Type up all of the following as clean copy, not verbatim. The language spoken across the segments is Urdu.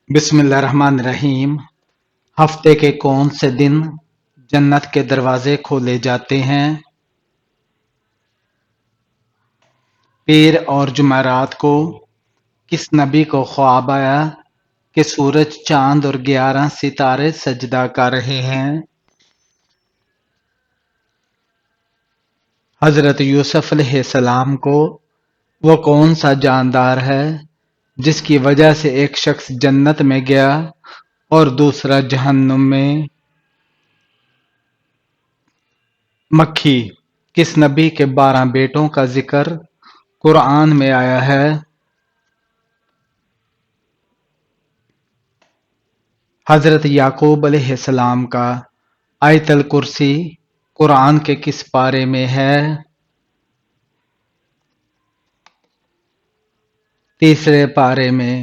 بسم اللہ الرحمن الرحیم۔ ہفتے کے کون سے دن جنت کے دروازے کھولے جاتے ہیں؟ پیر اور جمعرات کو کس نبی کو خواب آیا کہ سورج، چاند اور 11 ستارے سجدہ کر رہے ہیں؟ حضرت یوسف علیہ السلام کو وہ کون سا جاندار ہے جس کی وجہ سے ایک شخص جنت میں گیا اور دوسرا جہنم میں؟ مکھی کس نبی کے 12 بیٹوں کا ذکر قرآن میں آیا ہے؟ حضرت یعقوب علیہ السلام کا آیت الکرسی قرآن کے کس پارے میں ہے؟ تیسرے پارے میں۔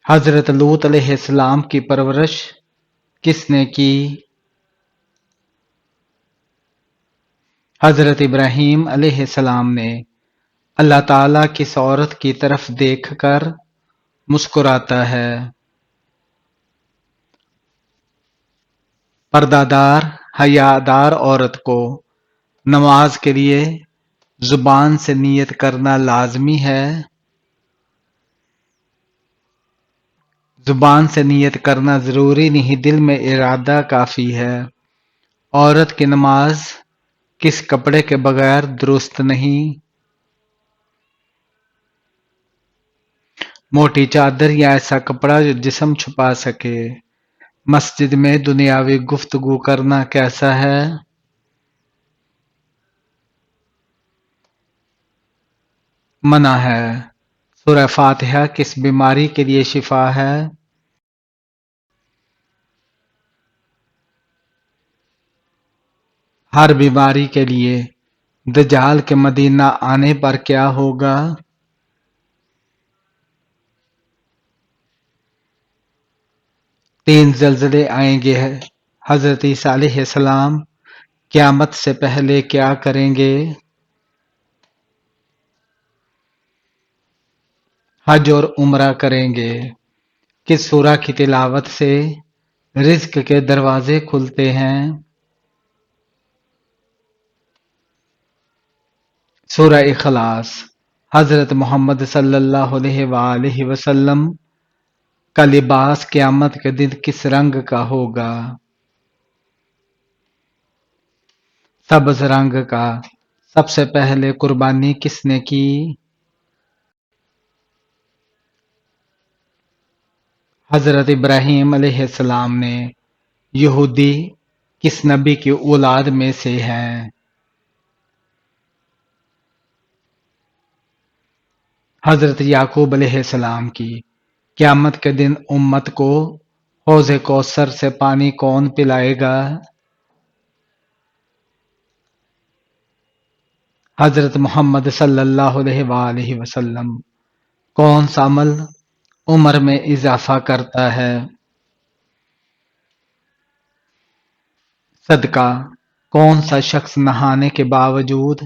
حضرت لوط علیہ السلام کی پرورش کس نے کی؟ حضرت ابراہیم علیہ السلام نے اللہ تعالیٰ کس عورت کی طرف دیکھ کر مسکراتا ہے؟ پردہ دار حیادار عورت کو نماز کے لیے زبان سے نیت کرنا لازمی ہے؟ زبان سے نیت کرنا ضروری نہیں، دل میں ارادہ کافی ہے۔ عورت کی نماز کس کپڑے کے بغیر درست نہیں؟ موٹی چادر یا ایسا کپڑا جو جسم چھپا سکے۔ مسجد میں دنیاوی گفتگو کرنا کیسا ہے؟ منع ہے۔ سورہ فاتحہ کس بیماری کے لیے شفا ہے؟ ہر بیماری کے لیے۔ دجال کے مدینہ آنے پر کیا ہوگا؟ 3 زلزلے آئیں گے۔ حضرت عیسیٰ علیہ السلام قیامت سے پہلے کیا کریں گے؟ حج اور عمرہ کریں گے۔ کس سورہ کی تلاوت سے رزق کے دروازے کھلتے ہیں؟ سورہ اخلاص۔ حضرت محمد صلی اللہ علیہ وآلہ وسلم کا لباس قیامت کے دن کس رنگ کا ہوگا؟ سبز رنگ کا۔ سب سے پہلے قربانی کس نے کی؟ حضرت ابراہیم علیہ السلام نے۔ یہودی کس نبی کی اولاد میں سے ہیں؟ حضرت یعقوب علیہ السلام کی۔ قیامت کے دن امت کو حوض کوثر سے پانی کون پلائے گا؟ حضرت محمد صلی اللہ علیہ وآلہ وسلم۔ کون سا عمل عمر میں اضافہ کرتا ہے؟ صدقہ۔ کون سا شخص نہانے کے باوجود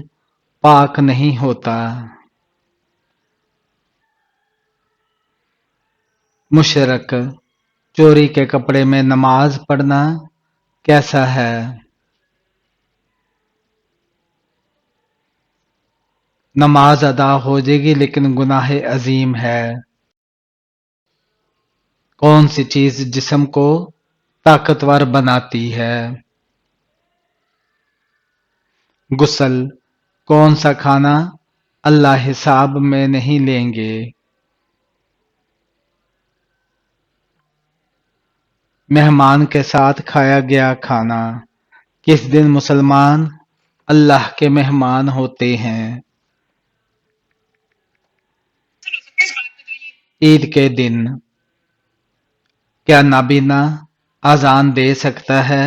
پاک نہیں ہوتا؟ مشرک۔ چوری کے کپڑے میں نماز پڑھنا کیسا ہے؟ نماز ادا ہو جائے گی لیکن گناہ عظیم ہے۔ کون سی چیز جسم کو طاقتور بناتی ہے؟ غسل۔ کون سا کھانا اللہ حساب میں نہیں لیں گے؟ مہمان کے ساتھ کھایا گیا کھانا۔ کس دن مسلمان اللہ کے مہمان ہوتے ہیں؟ عید کے دن۔ کیا نابینا اذان دے سکتا ہے؟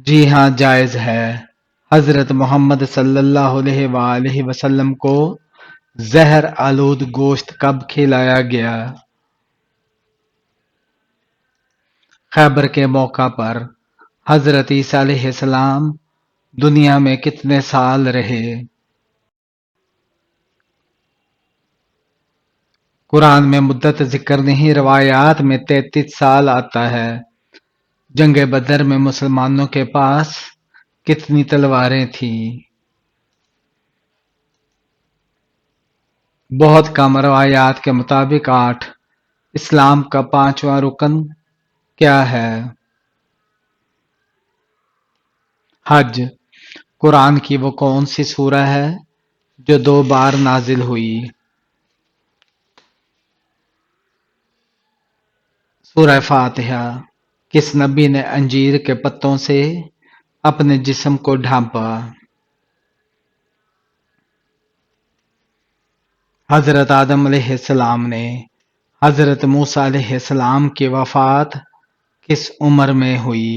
جی ہاں، جائز ہے۔ حضرت محمد صلی اللہ علیہ وآلہ وسلم کو زہر آلود گوشت کب کھلایا گیا؟ خیبر کے موقع پر۔ حضرت عیسیٰ علیہ السلام دنیا میں کتنے سال رہے؟ قرآن میں مدت ذکر نہیں، روایات میں 33 سال آتا ہے۔ جنگ بدر میں مسلمانوں کے پاس کتنی تلواریں تھیں؟ بہت کم، روایات کے مطابق 8۔ اسلام کا 5واں رکن کیا ہے؟ حج۔ قرآن کی وہ کون سی سورہ ہے جو 2 بار نازل ہوئی؟ سورہ فاتحہ۔ کس نبی نے انجیر کے پتوں سے اپنے جسم کو ڈھانپا؟ حضرت آدم علیہ السلام نے۔ حضرت موسیٰ علیہ السلام کی وفات کس عمر میں ہوئی؟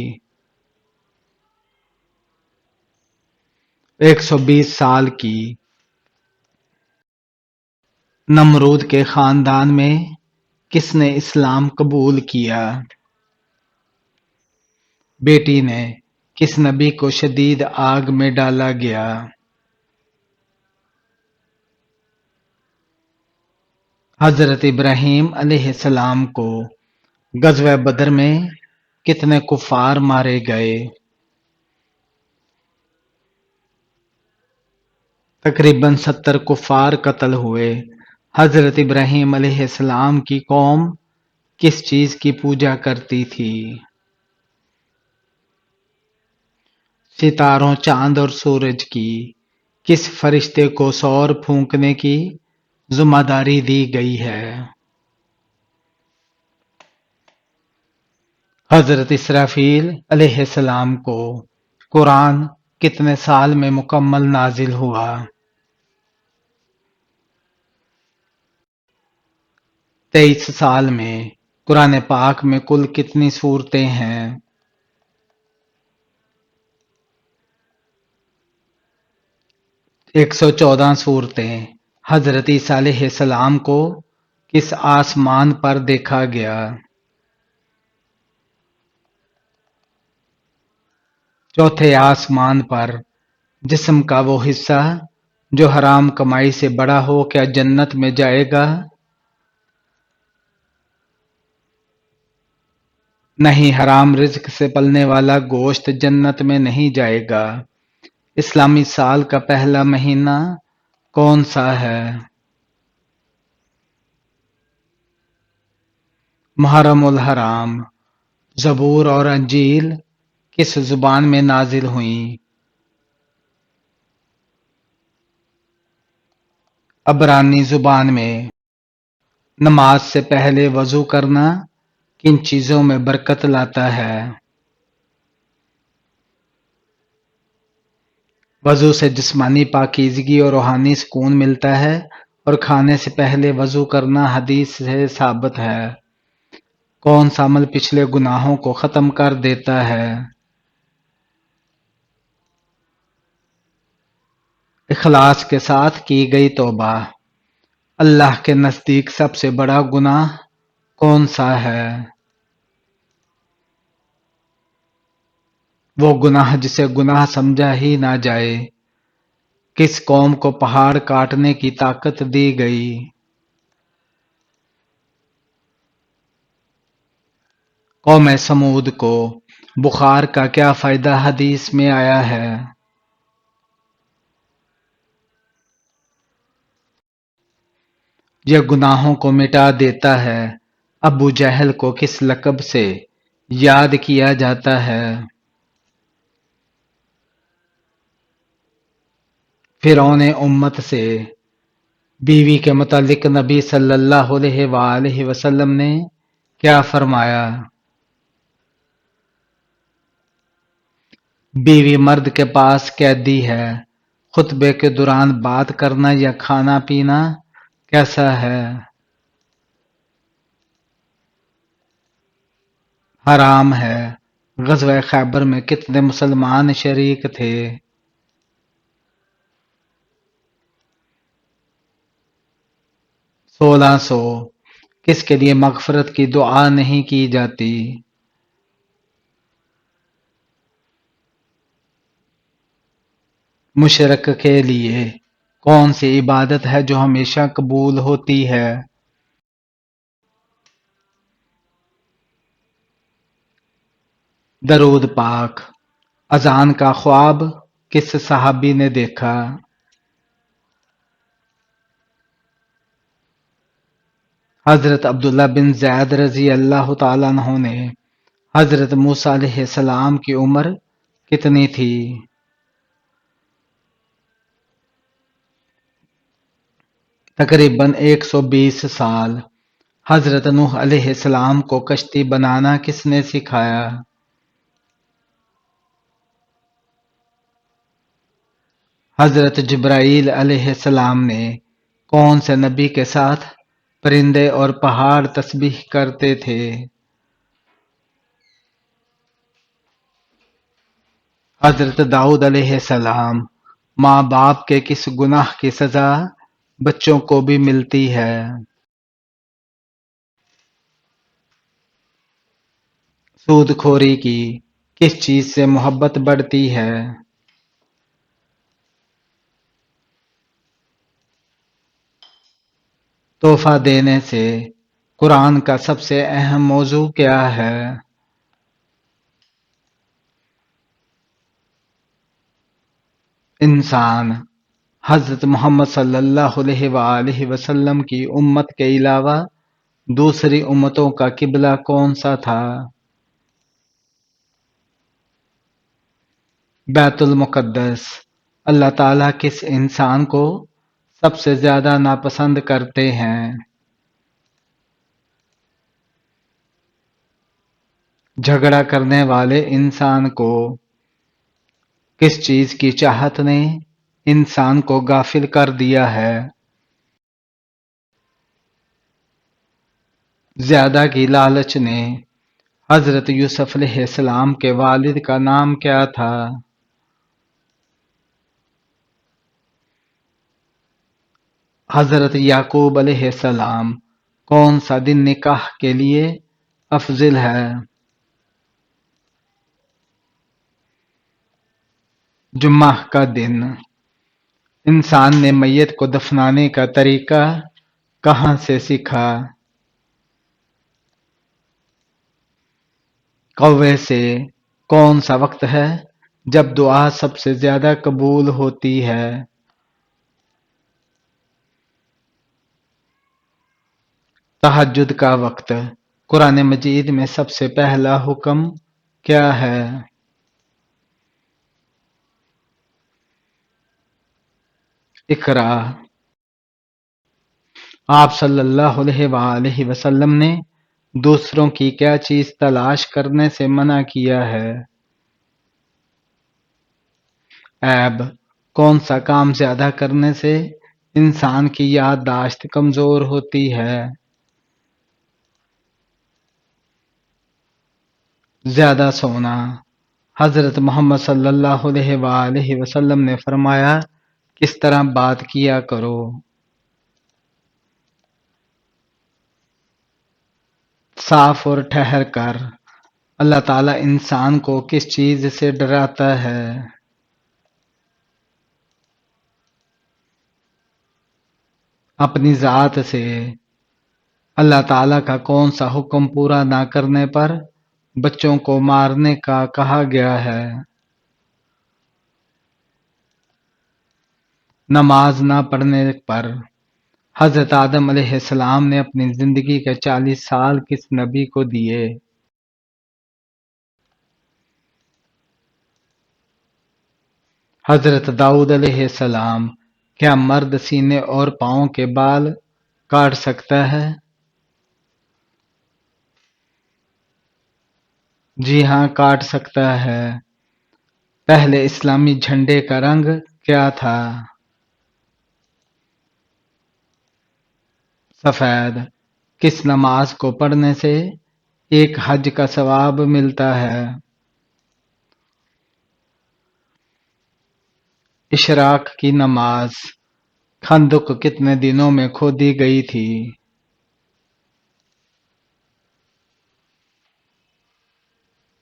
120 سال کی۔ نمرود کے خاندان میں کس نے اسلام قبول کیا؟ بیٹی نے۔ کس نبی کو شدید آگ میں ڈالا گیا؟ حضرت ابراہیم علیہ السلام کو۔ غزوہ بدر میں کتنے کفار مارے گئے؟ تقریباً 70 کفار قتل ہوئے۔ حضرت ابراہیم علیہ السلام کی قوم کس چیز کی پوجا کرتی تھی؟ ستاروں، چاند اور سورج کی۔ کس فرشتے کو سور پھونکنے کی ذمہ داری دی گئی ہے؟ حضرت اسرافیل علیہ السلام کو۔ قرآن کتنے سال میں مکمل نازل ہوا؟ 23 سال میں۔ قرآن پاک میں کل کتنی سورتیں ہیں؟ 114 سورتیں۔ حضرت عیسیٰ علیہ السلام کو کس آسمان پر دیکھا گیا؟ چوتھے آسمان پر۔ جسم کا وہ حصہ جو حرام کمائی سے بڑا ہو کیا جنت میں جائے گا؟ نہیں، حرام رزق سے پلنے والا گوشت جنت میں نہیں جائے گا۔ اسلامی سال کا پہلا مہینہ کون سا ہے؟ محرم الحرام۔ زبور اور انجیل کس زبان میں نازل ہوئیں؟ عبرانی زبان میں۔ نماز سے پہلے وضو کرنا کن چیزوں میں برکت لاتا ہے؟ وضو سے جسمانی پاکیزگی اور روحانی سکون ملتا ہے، اور کھانے سے پہلے وضو کرنا حدیث سے ثابت ہے۔ کون سا عمل پچھلے گناہوں کو ختم کر دیتا ہے؟ اخلاص کے ساتھ کی گئی توبہ۔ اللہ کے نزدیک سب سے بڑا گناہ کون سا ہے؟ وہ گناہ جسے گناہ سمجھا ہی نہ جائے۔ کس قوم کو پہاڑ کاٹنے کی طاقت دی گئی؟ قوم سمود کو۔ بخار کا کیا فائدہ حدیث میں آیا ہے؟ یہ گناہوں کو مٹا دیتا ہے۔ ابو جہل کو کس لقب سے یاد کیا جاتا ہے؟ فرعون امت سے۔ بیوی کے متعلق نبی صلی اللہ علیہ وآلہ وسلم نے کیا فرمایا؟ بیوی مرد کے پاس قیدی ہے۔ خطبے کے دوران بات کرنا یا کھانا پینا کیسا ہے؟ حرام ہے۔ غزوہ خیبر میں کتنے مسلمان شریک تھے؟ 1600۔ کس کے لیے مغفرت کی دعا نہیں کی جاتی؟ مشرک کے لیے۔ کون سی عبادت ہے جو ہمیشہ قبول ہوتی ہے؟ درود پاک۔ اذان کا خواب کس صحابی نے دیکھا؟ حضرت عبداللہ بن زید رضی اللہ تعالیٰ عنہ نے حضرت موسیٰ علیہ السلام کی عمر کتنی تھی؟ تقریباً 120 سال۔ حضرت نوح علیہ السلام کو کشتی بنانا کس نے سکھایا؟ حضرت جبرائیل علیہ السلام نے کون سے نبی کے ساتھ پرندے اور پہاڑ تسبیح کرتے تھے؟ حضرت داؤد علیہ السلام۔ ماں باپ کے کس گناہ کی سزا بچوں کو بھی ملتی ہے؟ سود خوری کی کس چیز سے محبت بڑھتی ہے؟ تحفہ دینے سے قرآن کا سب سے اہم موضوع کیا ہے؟ انسان۔ حضرت محمد صلی اللہ علیہ وآلہ وسلم کی امت کے علاوہ دوسری امتوں کا قبلہ کون سا تھا؟ بیت المقدس۔ اللہ تعالیٰ کس انسان کو سب سے زیادہ ناپسند کرتے ہیں؟ جھگڑا کرنے والے انسان کو کس چیز کی چاہت نے انسان کو غافل کر دیا ہے؟ زیادہ کی لالچ نے حضرت یوسف علیہ السلام کے والد کا نام کیا تھا؟ حضرت یعقوب علیہ السلام۔ کون سا دن نکاح کے لیے افضل ہے؟ جمعہ کا دن۔ انسان نے میت کو دفنانے کا طریقہ کہاں سے سیکھا؟ کوے سے۔ کون سا وقت ہے جب دعا سب سے زیادہ قبول ہوتی ہے؟ تہجد کا وقت۔ قرآن مجید میں سب سے پہلا حکم کیا ہے؟ اقرا۔ آپ صلی اللہ علیہ وآلہ وسلم نے دوسروں کی کیا چیز تلاش کرنے سے منع کیا ہے؟ عیب۔ کون سا کام زیادہ کرنے سے انسان کی یادداشت کمزور ہوتی ہے؟ زیادہ سونا۔ حضرت محمد صلی اللہ علیہ وآلہ وسلم نے فرمایا کس طرح بات کیا کرو؟ صاف اور ٹھہر کر۔ اللہ تعالیٰ انسان کو کس چیز سے ڈراتا ہے؟ اپنی ذات سے۔ اللہ تعالیٰ کا کون سا حکم پورا نہ کرنے پر بچوں کو مارنے کا کہا گیا ہے؟ نماز نہ پڑھنے پر۔ حضرت آدم علیہ السلام نے اپنی زندگی کے 40 سال کس نبی کو دیے؟ حضرت داؤد علیہ السلام۔ کیا مرد سینے اور پاؤں کے بال کاٹ سکتا ہے؟ جی ہاں، کاٹ سکتا ہے۔ پہلے اسلامی جھنڈے کا رنگ کیا تھا؟ سفید۔ کس نماز کو پڑھنے سے ایک حج کا ثواب ملتا ہے؟ اشراق کی نماز۔ خندق کتنے دنوں میں کھودی گئی تھی؟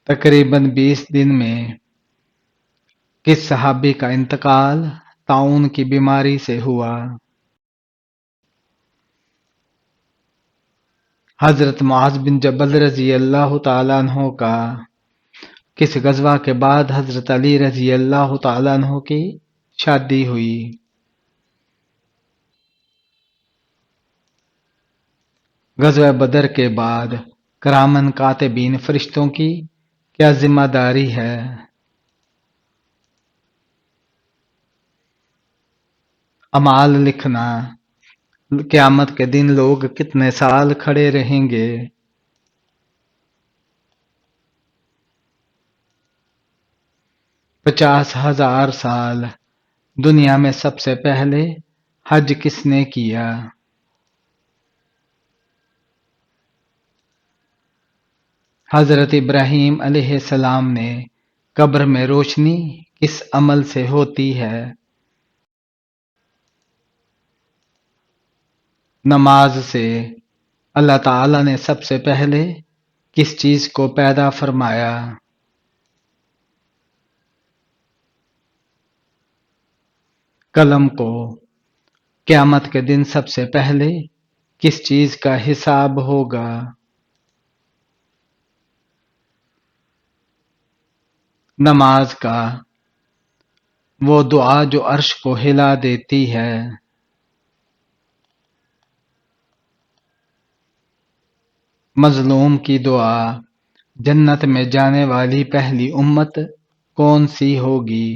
تقریباً 20 دن میں۔ کس صحابی کا انتقال طاعون کی بیماری سے ہوا؟ حضرت معاذ بن جبل رضی اللہ تعالیٰ عنہ کا۔ کس غزوہ کے بعد حضرت علی رضی اللہ تعالیٰ عنہ کی شادی ہوئی؟ غزوہ بدر کے بعد کرامن کاتبین فرشتوں کی کیا ذمہ داری ہے؟ اعمال لکھنا۔ قیامت کے دن لوگ کتنے سال کھڑے رہیں گے؟ 50,000 سال۔ دنیا میں سب سے پہلے حج کس نے کیا؟ حضرت ابراہیم علیہ السلام نے۔ قبر میں روشنی کس عمل سے ہوتی ہے؟ نماز سے۔ اللہ تعالیٰ نے سب سے پہلے کس چیز کو پیدا فرمایا؟ قلم کو۔ قیامت کے دن سب سے پہلے کس چیز کا حساب ہوگا؟ نماز کا۔ وہ دعا جو عرش کو ہلا دیتی ہے۔ مظلوم کی دعا۔ جنت میں جانے والی پہلی امت کون سی ہوگی؟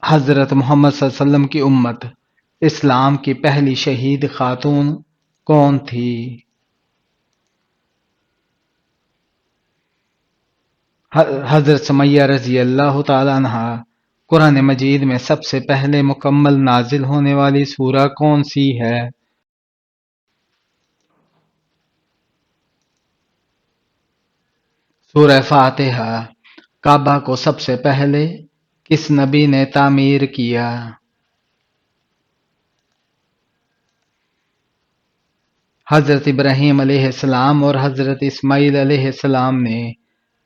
حضرت محمد صلی اللہ علیہ وسلم کی امت۔ اسلام کی پہلی شہید خاتون کون تھی؟ حضرت سمیہ رضی اللہ تعالی عنہا۔ قرآن مجید میں سب سے پہلے مکمل نازل ہونے والی سورہ کون سی ہے؟ سورہ فاتحہ۔ کعبہ کو سب سے پہلے کس نبی نے تعمیر کیا؟ حضرت ابراہیم علیہ السلام اور حضرت اسماعیل علیہ السلام نے۔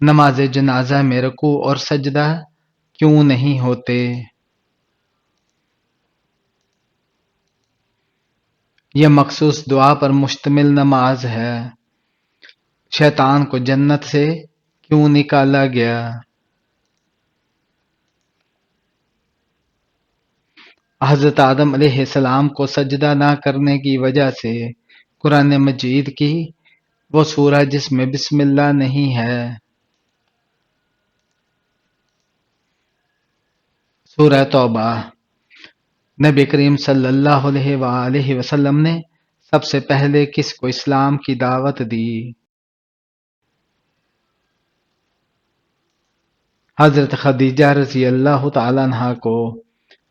نماز جنازہ میں رکوع اور سجدہ کیوں نہیں ہوتے؟ یہ مخصوص دعا پر مشتمل نماز ہے۔ شیطان کو جنت سے کیوں نکالا گیا؟ حضرت آدم علیہ السلام کو سجدہ نہ کرنے کی وجہ سے قرآن مجید کی وہ سورہ جس میں بسم اللہ نہیں ہے۔ سورہ توبہ۔ نبی کریم صلی اللہ علیہ وآلہ وسلم نے سب سے پہلے کس کو اسلام کی دعوت دی؟ حضرت خدیجہ رضی اللہ تعالیٰ عنہا کو۔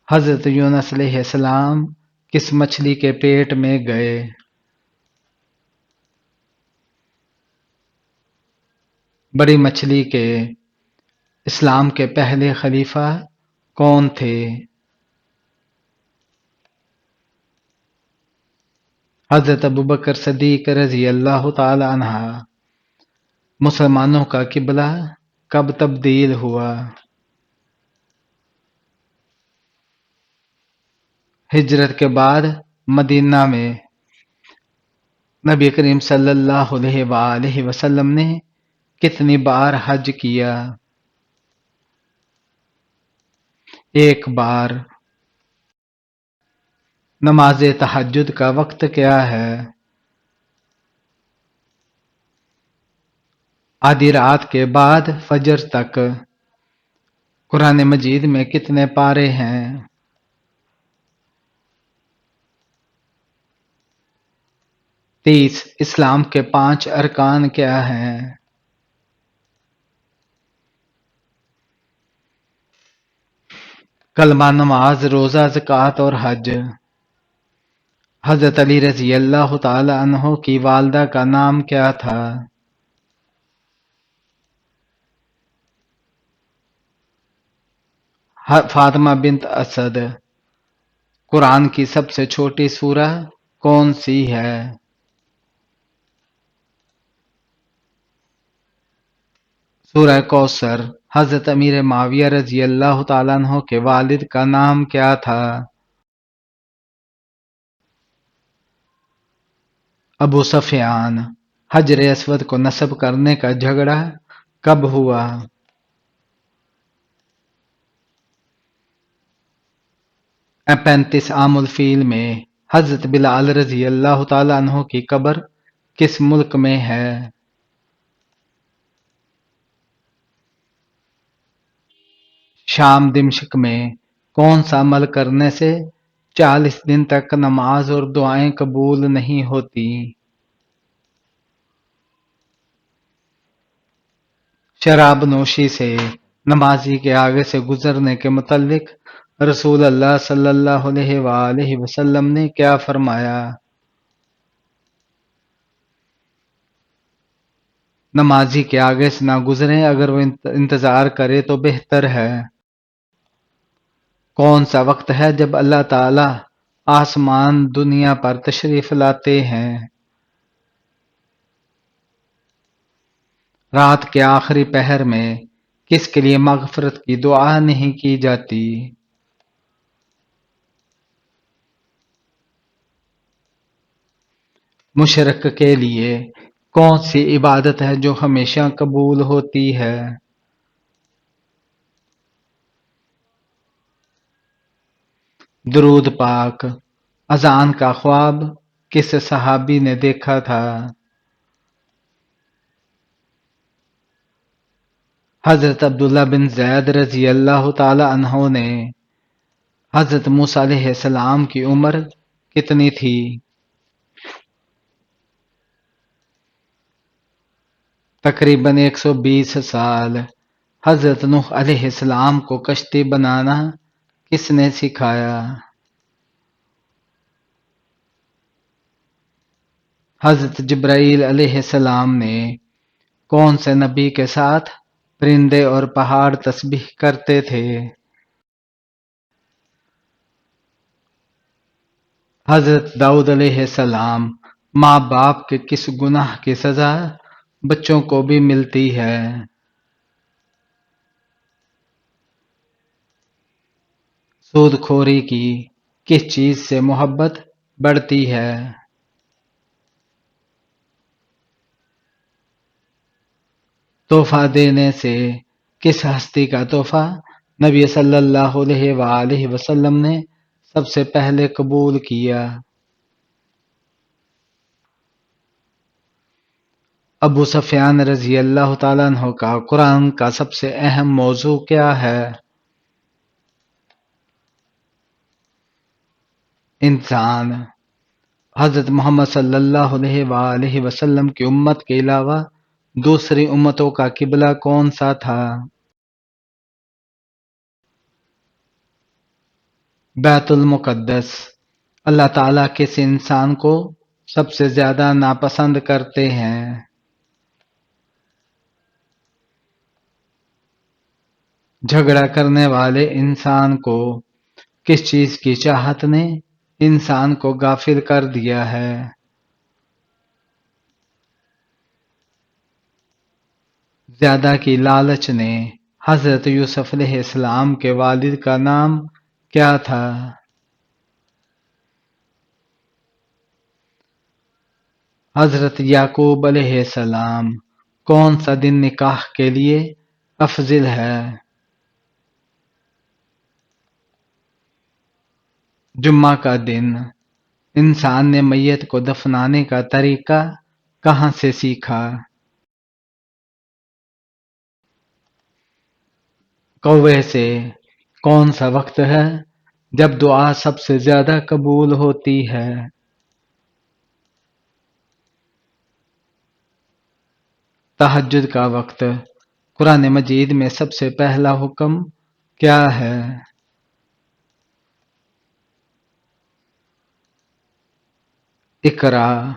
حضرت یونس علیہ السلام کس مچھلی کے پیٹ میں گئے؟ بڑی مچھلی کے۔ اسلام کے پہلے خلیفہ کون تھے؟ حضرت ابوبکر صدیق رضی اللہ تعالی عنہ۔ مسلمانوں کا قبلہ کب تبدیل ہوا؟ ہجرت کے بعد مدینہ میں نبی کریم صلی اللہ علیہ وآلہ وسلم نے کتنی بار حج کیا؟ ایک بار۔ نماز تہجد کا وقت کیا ہے؟ آدھی رات کے بعد فجر تک۔ قرآن مجید میں کتنے پارے ہیں؟ 30۔ اسلام کے 5 ارکان کیا ہیں؟ کلمہ، نماز، روزہ، زکوٰۃ اور حج۔ حضرت علی رضی اللہ تعالی عنہ کی والدہ کا نام کیا تھا؟ فاطمہ بنت اسد۔ قرآن کی سب سے چھوٹی سورہ کون سی ہے؟ سورہ کوثر۔ حضرت امیر معاویہ رضی اللہ تعالیٰ عنہ کے والد کا نام کیا تھا؟ ابو سفیان۔ حجر اسود کو نصب کرنے کا جھگڑا کب ہوا؟ 35 عام الفیل میں حضرت بلال رضی اللہ تعالیٰ عنہ کی قبر کس ملک میں ہے؟ شام دمشق میں کون سا عمل کرنے سے 40 دن تک نماز اور دعائیں قبول نہیں ہوتی؟ شراب نوشی سے نمازی کے آگے سے گزرنے کے متعلق رسول اللہ صلی اللہ علیہ وآلہ وسلم نے کیا فرمایا؟ نمازی کے آگے سے نہ گزریں، اگر وہ انتظار کرے تو بہتر ہے۔ کون سا وقت ہے جب اللہ تعالی آسمان دنیا پر تشریف لاتے ہیں؟ رات کے آخری پہر میں کس کے لیے مغفرت کی دعا نہیں کی جاتی؟ مشرک کے لیے کون سی عبادت ہے جو ہمیشہ قبول ہوتی ہے؟ درود پاک۔ اذان کا خواب کس صحابی نے دیکھا تھا؟ حضرت عبداللہ بن زید رضی اللہ تعالی عنہ نے حضرت موسیٰ علیہ السلام کی عمر کتنی تھی؟ تقریباً 120 سال۔ حضرت نوح علیہ السلام کو کشتی بنانا کس نے سکھایا؟ حضرت جبرائیل علیہ السلام نے کون سے نبی کے ساتھ پرندے اور پہاڑ تسبیح کرتے تھے؟ حضرت داؤد علیہ السلام ماں باپ کے کس گناہ کی سزا بچوں کو بھی ملتی ہے؟ سود خوری کی کس چیز سے محبت بڑھتی ہے؟ تحفہ دینے سے کس ہستی کا تحفہ نبی صلی اللہ علیہ وآلہ وسلم نے سب سے پہلے قبول کیا؟ ابو سفیان رضی اللہ تعالیٰ عنہ کا قرآن کا سب سے اہم موضوع کیا ہے؟ انسان۔ حضرت محمد صلی اللہ علیہ وآلہ وسلم کی امت کے علاوہ دوسری امتوں کا قبلہ کون سا تھا؟ بیت المقدس۔ اللہ تعالیٰ کس انسان کو سب سے زیادہ ناپسند کرتے ہیں؟ جھگڑا کرنے والے انسان کو کس چیز کی چاہت نے انسان کو غافل کر دیا ہے؟ زیادہ کی لالچ نے حضرت یوسف علیہ السلام کے والد کا نام کیا تھا؟ حضرت یعقوب علیہ السلام کون سا دن نکاح کے لیے افضل ہے؟ جمعہ کا دن۔ انسان نے میت کو دفنانے کا طریقہ کہاں سے سیکھا؟ کوے سے۔ کون سا وقت ہے جب دعا سب سے زیادہ قبول ہوتی ہے؟ تہجد کا وقت۔ قرآن مجید میں سب سے پہلا حکم کیا ہے؟ اقرا۔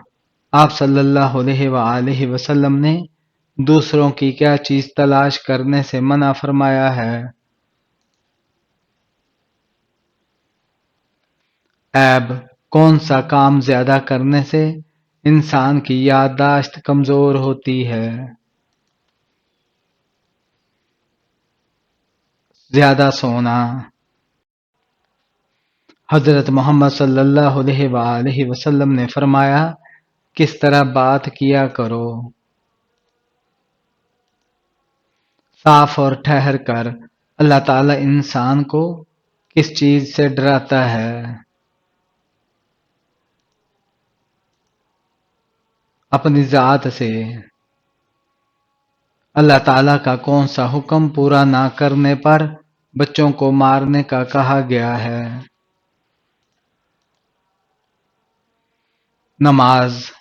آپ صلی اللہ علیہ وآلہ وسلم نے دوسروں کی کیا چیز تلاش کرنے سے منع فرمایا ہے؟ عیب۔ کون سا کام زیادہ کرنے سے انسان کی یادداشت کمزور ہوتی ہے؟ زیادہ سونا۔ حضرت محمد صلی اللہ علیہ وآلہ وسلم نے فرمایا کس طرح بات کیا کرو، صاف اور ٹھہر کر۔ اللہ تعالیٰ انسان کو کس چیز سے ڈراتا ہے؟ اپنی ذات سے۔ اللہ تعالیٰ کا کون سا حکم پورا نہ کرنے پر بچوں کو مارنے کا کہا گیا ہے؟ نماز۔